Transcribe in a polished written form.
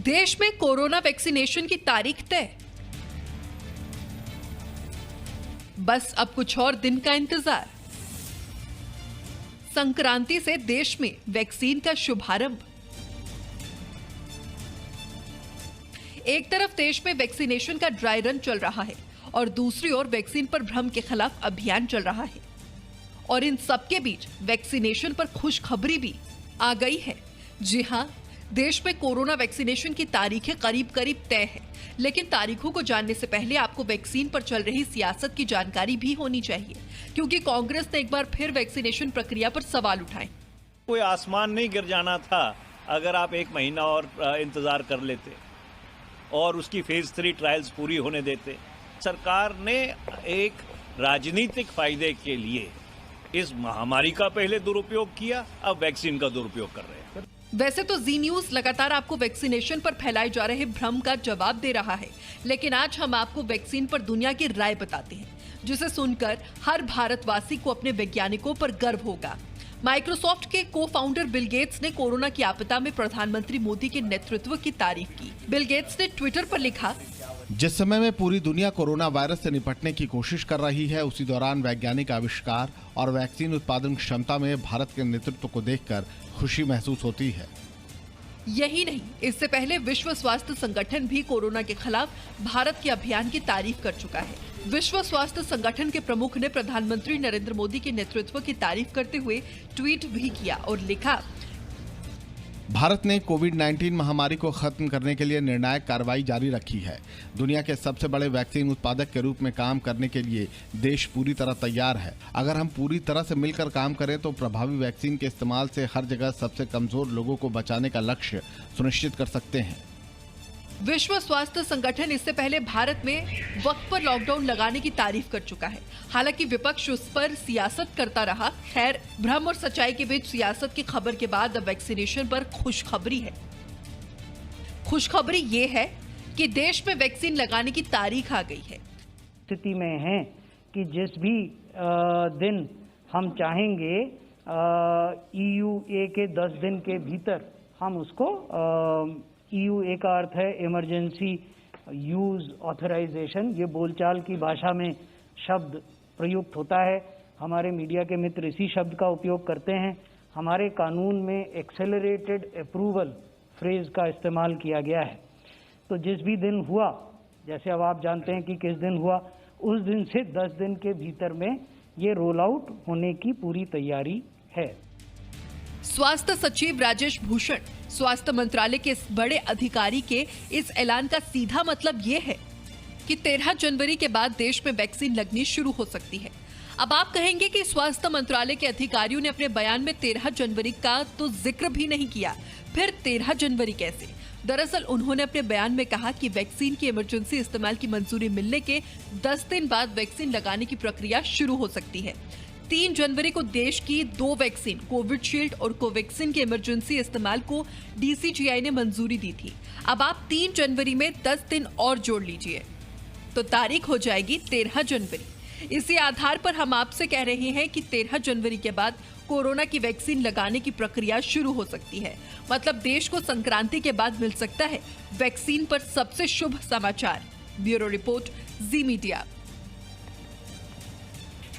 देश में corona vaccination की तारीख तय। बस अब कुछ और दिन का इंतजार। संक्रांति से देश में वैक्सीन का शुभारंभ। एक तरफ देश में वैक्सीनेशन का ड्राई रन चल रहा है और दूसरी ओर वैक्सीन पर भ्रम के खिलाफ अभियान चल रहा है। और इन सबके बीच वैक्सीनेशन पर खुशखबरी भी आ गई है। जी हां, देश में कोरोना वैक्सीनेशन की तारीखें करीब करीब तय है, लेकिन तारीखों को जानने से पहले आपको वैक्सीन पर चल रही सियासत की जानकारी भी होनी चाहिए, क्योंकि कांग्रेस ने एक बार फिर वैक्सीनेशन प्रक्रिया पर सवाल उठाए। कोई आसमान नहीं गिर जाना था अगर आप 1 महीना और इंतजार कर लेते और उसकी फेज 3 ट्रायल्स पूरी होने देते। सरकार ने एक राजनीतिक फायदे के लिए इस महामारी का पहले दुरुपयोग किया, अब वैक्सीन का दुरुपयोग कर रहे हैं। वैसे तो जी न्यूज लगातार आपको वैक्सीनेशन पर फैलाए जा रहे भ्रम का जवाब दे रहा है, लेकिन आज हम आपको वैक्सीन पर दुनिया की राय बताते हैं, जिसे सुनकर हर भारतवासी को अपने वैज्ञानिकों पर गर्व होगा। माइक्रोसॉफ्ट के को-फाउंडर बिल गेट्स ने कोरोना की आपदा में प्रधानमंत्री मोदी के नेतृत्व की तारीफ की। बिल गेट्स ने ट्विटर पर लिखा, जिस समय में पूरी दुनिया कोरोना वायरस से निपटने की कोशिश कर रही है, उसी दौरान वैज्ञानिक आविष्कार और वैक्सीन उत्पादन क्षमता में भारत के नेतृत्व को देखकर खुशी महसूस होती है। यही नहीं, इससे पहले विश्व स्वास्थ्य संगठन भी कोरोना के खिलाफ भारत के अभियान की तारीफ कर चुका है। विश्व स्वास्थ्य संगठन के प्रमुख ने प्रधानमंत्री नरेंद्र मोदी के नेतृत्व की तारीफ करते हुए ट्वीट भी किया और लिखा, भारत ने कोविड-19 महामारी को खत्म करने के लिए निर्णायक कार्रवाई जारी रखी है। दुनिया के सबसे बड़े वैक्सीन उत्पादक के रूप में काम करने के लिए देश पूरी तरह तैयार है। अगर हम पूरी तरह से मिलकर काम करें तो प्रभावी वैक्सीन के इस्तेमाल से हर जगह सबसे कमजोर लोगों को बचाने का लक्ष्य सुनिश्चित कर सकते हैं। विश्व स्वास्थ्य संगठन इससे पहले भारत में वक्त पर लॉकडाउन लगाने की तारीफ कर चुका है। हालांकि विपक्ष उस पर सियासत करता रहा। खैर, भ्रम और सच्चाई के बीच सियासत की खबर के बाद अब वैक्सीनेशन पर खुशखबरी है। खुशखबरी ये है कि देश में वैक्सीन लगाने की तारीख आ गई है। स्थिति में है कि जिस भी दिन हम चाहेंगे EUA के 10 दिन के भीतर हम उसको EUA का अर्थ है इमरजेंसी यूज ऑथराइजेशन। ये बोलचाल की भाषा में शब्द प्रयुक्त होता है। हमारे मीडिया के मित्र इसी शब्द का उपयोग करते हैं। हमारे कानून में एक्सेलरेटेड अप्रूवल फ्रेज का इस्तेमाल किया गया है। तो जिस भी दिन हुआ, जैसे अब आप जानते हैं कि किस दिन हुआ, उस दिन से 10 दिन के भीतर में ये रोल आउट होने की पूरी तैयारी है। स्वास्थ्य सचिव राजेश भूषण, स्वास्थ्य मंत्रालय के इस बड़े अधिकारी के इस ऐलान का सीधा मतलब ये है कि 13 जनवरी के बाद देश में वैक्सीन लगनी शुरू हो सकती है। अब आप कहेंगे कि स्वास्थ्य मंत्रालय के अधिकारियों ने अपने बयान में 13 जनवरी का तो जिक्र भी नहीं किया, फिर 13 जनवरी कैसे? दरअसल उन्होंने अपने बयान में कहा कि वैक्सीन की इमरजेंसी इस्तेमाल की मंजूरी मिलने के 10 दिन बाद वैक्सीन लगाने की प्रक्रिया शुरू हो सकती है। 3 जनवरी को देश की 2 वैक्सीन कोविशील्ड और कोवैक्सीन के इमरजेंसी इस्तेमाल को DCGI ने मंजूरी दी थी। अब आप 3 जनवरी में 10 दिन और जोड़ लीजिए तो तारीख हो जाएगी 13 जनवरी। इसी आधार पर हम आपसे कह रहे हैं कि 13 जनवरी के बाद कोरोना की वैक्सीन लगाने की प्रक्रिया शुरू हो सकती है। मतलब देश को संक्रांति के बाद मिल सकता है वैक्सीन पर सबसे शुभ समाचार। ब्यूरो रिपोर्ट, जी मीडिया।